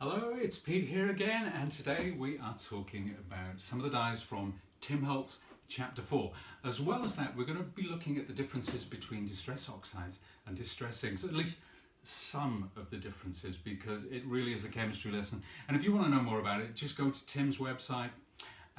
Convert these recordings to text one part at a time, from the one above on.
Hello, it's Pete here again, and today we are talking about some of the dies from Tim Holt's Chapter 4. As well as that, we're going to be looking at the differences between distress oxides and distress inks, at least some of the differences, because it really is a chemistry lesson. And if you want to know more about it, just go to Tim's website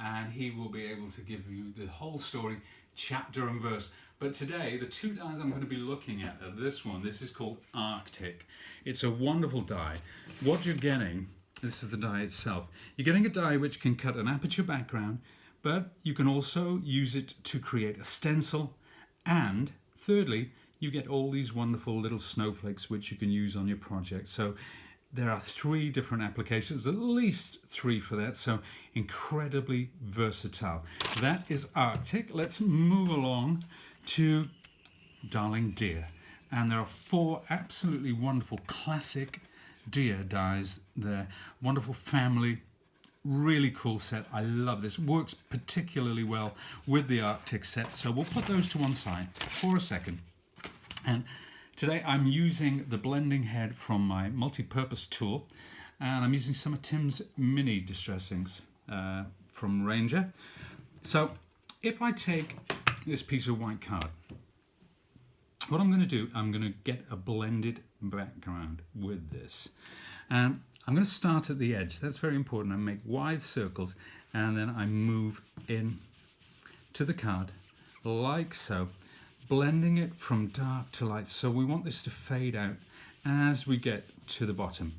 and he will be able to give you the whole story, chapter and verse. But today, the two dies I'm going to be looking at are this one. This is called Arctic. It's a wonderful die. What you're getting, this is the die itself. You're getting a die which can cut an aperture background, but you can also use it to create a stencil. And thirdly, you get all these wonderful little snowflakes which you can use on your project. So there are 3 different applications, at least 3 for that, so incredibly versatile. That is Arctic. Let's move along to Darling Deer. And there are 4 absolutely wonderful classic deer dies there. Wonderful family, really cool set. I love this. Works particularly well with the Arctic set. So we'll put those to one side for a second. And today I'm using the blending head from my multi-purpose tool, and I'm using some of Tim's mini distressings from Ranger. So if I take this piece of white card, what I'm going to do, I'm going to get a blended background with this. And I'm going to start at the edge. That's very important. I make wide circles and then I move in to the card like so, blending it from dark to light. So we want this to fade out as we get to the bottom.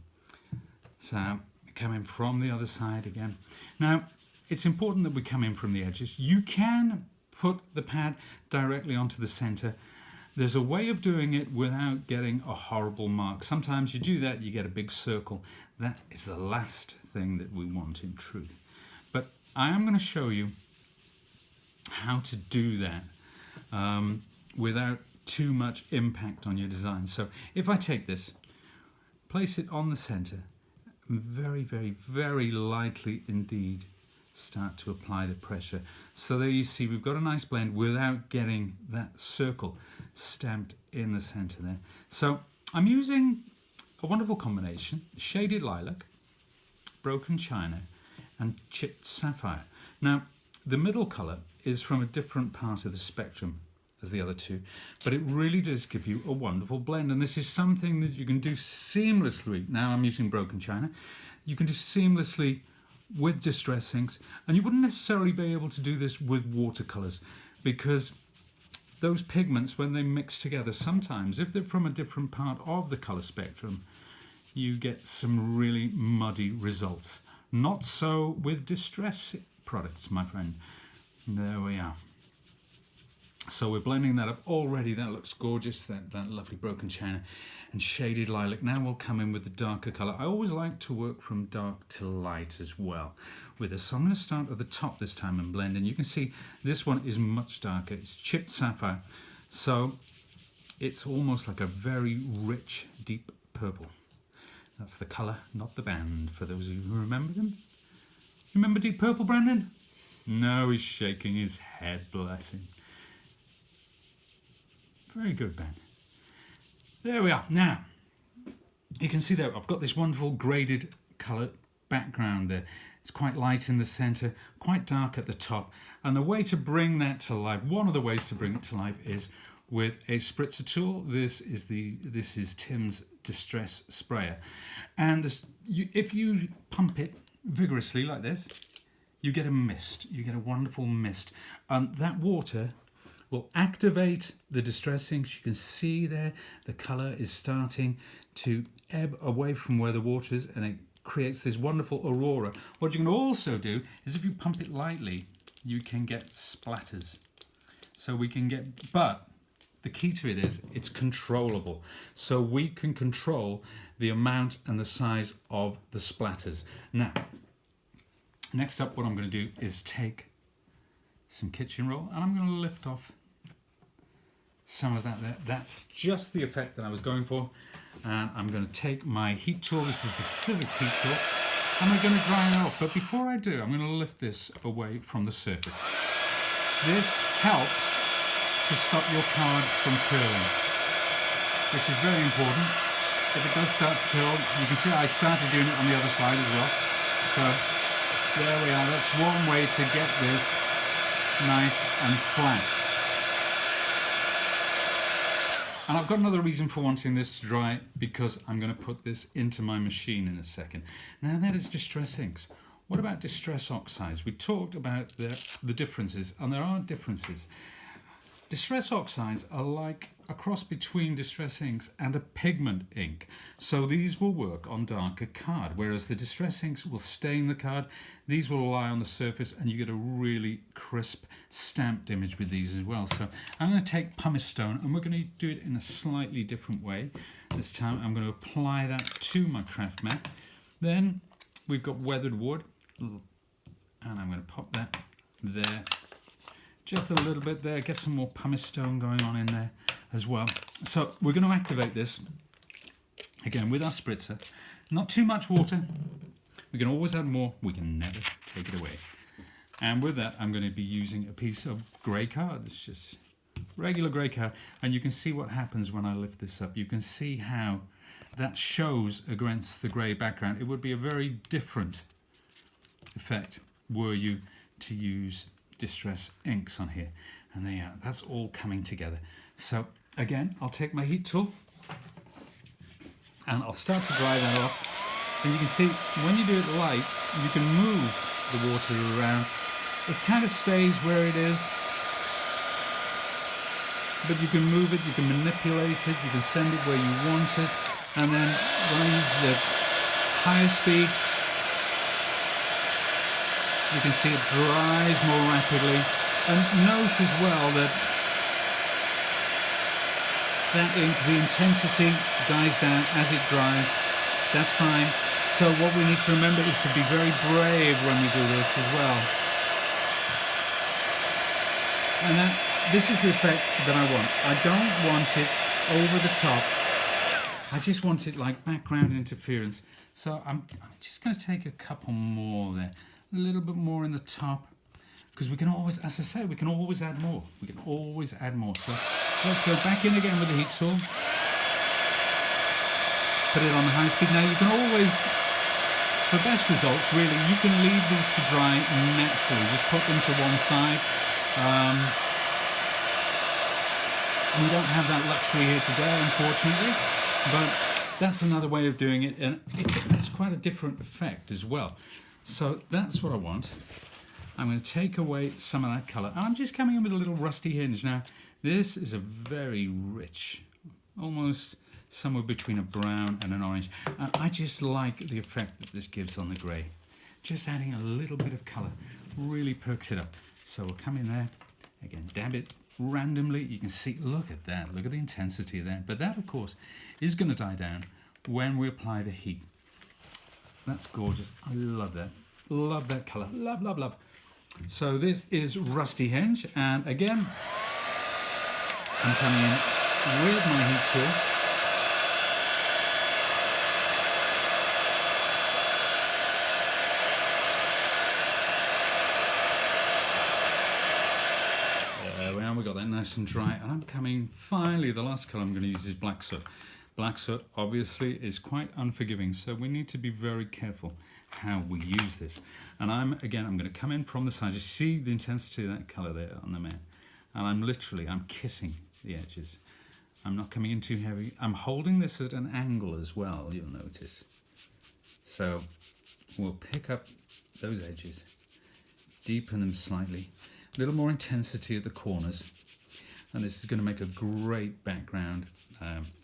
So come in from the other side again. Now, it's important that we come in from the edges. You can put the pad directly onto the center. There's a way of doing it without getting a horrible mark. Sometimes you do that, you get a big circle. That is the last thing that we want in truth. But I am going to show you how to do that without too much impact on your design. So if I take this, place it on the center, very, very, very lightly indeed start to apply the pressure. So there you see we've got a nice blend without getting that circle stamped in the center there. So I'm using a wonderful combination: shaded lilac, broken china and chipped sapphire. Now the middle color is from a different part of the spectrum as the other 2, but it really does give you a wonderful blend, and this is something that you can do seamlessly. Now I'm using broken china. You can do seamlessly with distress inks, and you wouldn't necessarily be able to do this with watercolors, because those pigments, when they mix together, sometimes if they're from a different part of the color spectrum, you get some really muddy results. Not so with distress products, my friend. There we are. So we're blending that up already. That looks gorgeous, that lovely broken china and shaded lilac. Now we'll come in with the darker color. I always like to work from dark to light as well with this. So I'm going to start at the top this time and blend in. You can see this one is much darker. It's chipped sapphire. So it's almost like a very rich, deep purple. That's the color, not the band, for those of you who remember them. Remember Deep Purple, Brandon? No, he's shaking his head, bless him. Very good, Ben. There we are. Now, you can see there I've got this wonderful graded colour background there. It's quite light in the centre, quite dark at the top. And the way to bring that to life, one of the ways to bring it to life, is with a spritzer tool. This is Tim's Distress Sprayer. And if you pump it vigorously like this, you get a mist. You get a wonderful mist. And that water will activate the distress inks. You can see there the colour is starting to ebb away from where the water is, and it creates this wonderful aurora. What you can also do is, if you pump it lightly, you can get splatters. So we can get, but the key to it is it's controllable. So we can control the amount and the size of the splatters. Now, next up, what I'm going to do is take some kitchen roll and I'm going to lift off some of that there. That's just the effect that I was going for. And I'm going to take my heat tool. This is the Sizzix heat tool, and I'm going to dry it off. But before I do, I'm going to lift this away from the surface. This helps to stop your card from curling, which is very important. if it does start to curl, you can see I started doing it on the other side as well. So there we are, that's one way to get this nice and flat. And I've got another reason for wanting this to dry, because I'm going to put this into my machine in a second. Now that is distress inks. What about distress oxides? We talked about the differences, and there are differences. Distress oxides are like a cross between distress inks and a pigment ink. So these will work on darker card, whereas the distress inks will stain the card. These will lie on the surface and you get a really crisp stamped image with these as well. So I'm going to take pumice stone and we're going to do it in a slightly different way. This time I'm going to apply that to my craft mat. Then we've got weathered wood, and I'm going to pop that there. Just a little bit there, get some more pumice stone going on in there as well. So we're going to activate this again with our spritzer. Not too much water. We can always add more. We can never take it away. And with that, I'm going to be using a piece of grey card. It's just regular grey card. And you can see what happens when I lift this up. You can see how that shows against the grey background. It would be a very different effect were you to use distress inks on here. And there you are. That's all coming together. So again, I'll take my heat tool and I'll start to dry that off. And you can see when you do it light, you can move the water around. It kind of stays where it is, but you can move it, you can manipulate it, you can send it where you want it. And then when I use the higher speed, you can see it dries more rapidly. And note as well that ink, the intensity dies down as it dries. That's fine. So what we need to remember is to be very brave when we do this as well. And this is the effect that I want. I don't want it over the top. I just want it like background interference. So I'm just going to take a couple more there. A little bit more in the top. Because we can always, as I say, we can always add more. We can always add more. So let's go back in again with the heat tool. Put it on the high speed. Now you can always, for best results really, you can leave these to dry naturally. Just put them to one side. We don't have that luxury here today, unfortunately. But that's another way of doing it. And it's quite a different effect as well. So that's what I want. I'm going to take away some of that colour. And I'm just coming in with a little rusty hinge. Now, this is a very rich, almost somewhere between a brown and an orange. And I just like the effect that this gives on the grey. Just adding a little bit of colour really perks it up. So we'll come in there, again, dab it randomly. You can see, look at that, look at the intensity there. But that, of course, is going to die down when we apply the heat. That's gorgeous. I love that. Love that colour. Love, love, love. So this is Rusty Hinge, and again, I'm coming in with my heat tool. There we are, we got that nice and dry, and I'm coming, finally, the last colour I'm going to use is Black Soot. Black Soot obviously is quite unforgiving, so we need to be very careful how we use this. And I'm going to come in from the side. You see the intensity of that colour there on the mat. And I'm kissing the edges. I'm not coming in too heavy. I'm holding this at an angle as well, you'll notice. So we'll pick up those edges, deepen them slightly, a little more intensity at the corners. And this is going to make a great background,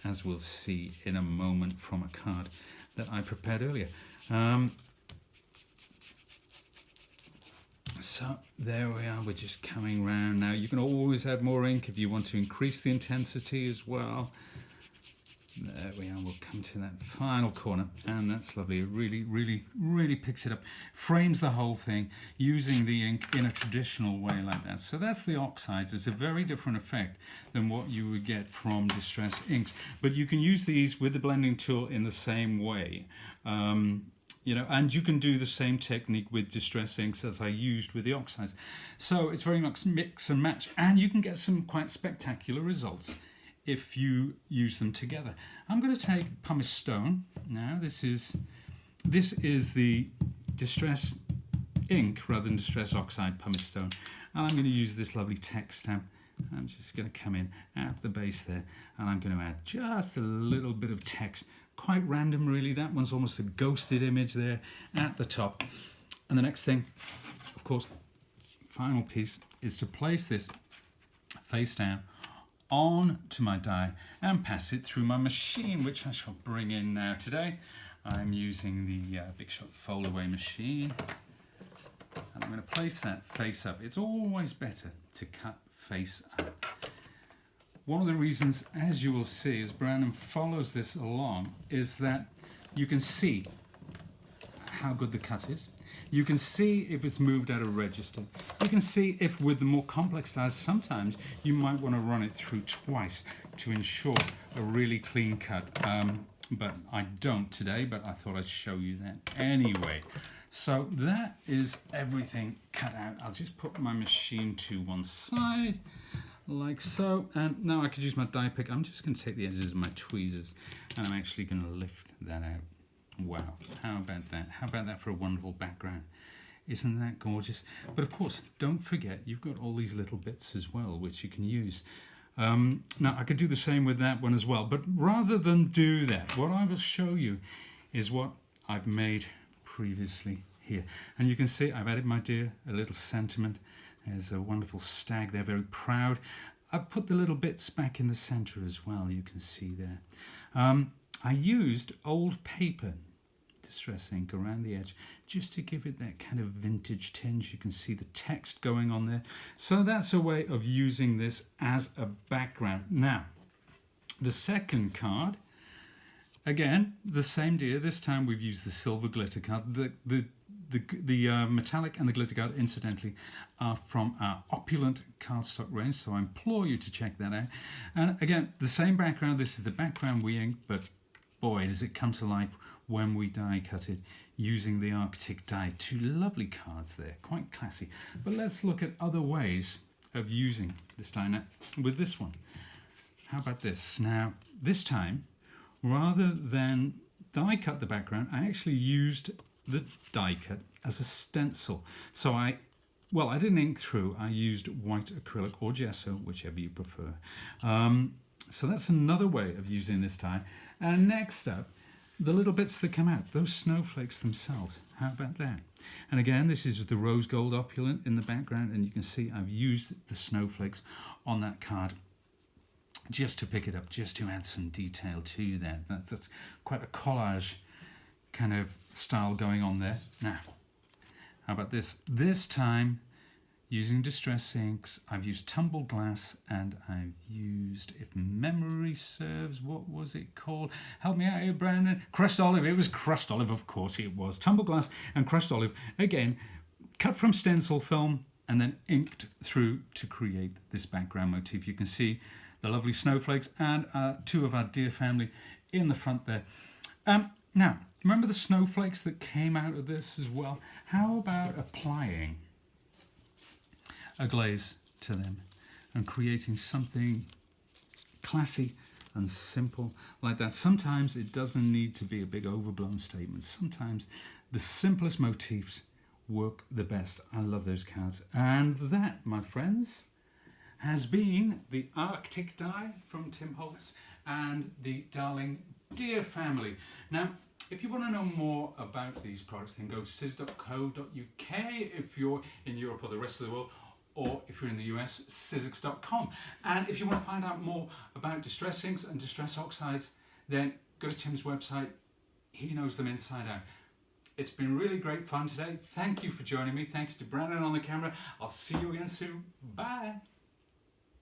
as we'll see in a moment from a card that I prepared earlier. So there we are, we're just coming round now. You can always add more ink if you want to increase the intensity as well. There we are, we'll come to that final corner, and that's lovely. It really, really, really picks it up, frames the whole thing using the ink in a traditional way like that. So that's the oxides. It's a very different effect than what you would get from distress inks. But you can use these with the blending tool in the same way. You know, and you can do the same technique with distress inks as I used with the oxides. So it's very much mix and match, and you can get some quite spectacular results if you use them together. I'm going to take pumice stone. Now this is the distress ink rather than distress oxide pumice stone, and I'm going to use this lovely text stamp. I'm just going to come in at the base there, and I'm going to add just a little bit of text, quite random really. That one's almost a ghosted image there at the top. And the next thing, of course, final piece, is to place this face down onto my die and pass it through my machine, which I shall bring in now. Today I'm using the Big Shot fold away machine, and I'm going to place that face up. It's always better to cut face up. One of the reasons, as you will see, as Brandon follows this along, is that you can see how good the cut is. You can see if it's moved out of register. You can see if with the more complex dies, sometimes you might want to run it through twice to ensure a really clean cut. But I don't today, but I thought I'd show you that anyway. So that is everything cut out. I'll just put my machine to one side, like so. And now I could use my die pick. I'm just going to take the edges of my tweezers, and I'm actually going to lift that out. Wow, how about that? How about that for a wonderful background? Isn't that gorgeous? But of course, don't forget, you've got all these little bits as well, which you can use. Now, I could do the same with that one as well, but rather than do that, what I will show you is what I've made previously here. And you can see I've added, my dear, a little sentiment. There's a wonderful stag there, very proud. I've put the little bits back in the center as well, you can see there. I used old paper distress ink around the edge just to give it that kind of vintage tinge. You can see the text going on there. So that's a way of using this as a background. Now, the second card, again, the same deal. This time we've used the silver glitter card. The metallic and the glitter card, incidentally, are from our opulent cardstock range, so I implore you to check that out. And again, the same background. This is the background we inked, but boy, does it come to life when we die cut it using the Arctic die. Two lovely cards there, quite classy. But let's look at other ways of using this die now with this one. How about this? Now, this time, rather than die cut the background, I actually used the die cut as a stencil. So I didn't ink through, I used white acrylic or gesso, whichever you prefer. So that's another way of using this die. And next up, the little bits that come out, those snowflakes themselves. How about that? And again, this is the rose gold opulent in the background, and you can see I've used the snowflakes on that card just to pick it up, just to add some detail to that. That's quite a collage kind of style going on there. Now, how about this? This time, using distress inks, I've used tumbled glass, and I've used, if memory serves, what was it called? Help me out here, Brandon. Crushed olive. It was crushed olive, of course it was. Tumbled glass and crushed olive. Again, cut from stencil film and then inked through to create this background motif. You can see the lovely snowflakes and two of our dear family in the front there. Now, remember the snowflakes that came out of this as well? How about applying a glaze to them and creating something classy and simple like that? Sometimes it doesn't need to be a big overblown statement. Sometimes the simplest motifs work the best. I love those cards. And that, my friends, has been the Arctic die from Tim Holtz and the darling dear family. Now, if you want to know more about these products, then go to sizzix.co.uk if you're in Europe or the rest of the world, or if you're in the US, Sizzix.com. And if you want to find out more about distress inks and distress oxides, then go to Tim's website. He knows them inside out. It's been really great fun today. Thank you for joining me. Thanks to Brandon on the camera. I'll see you again soon. Bye.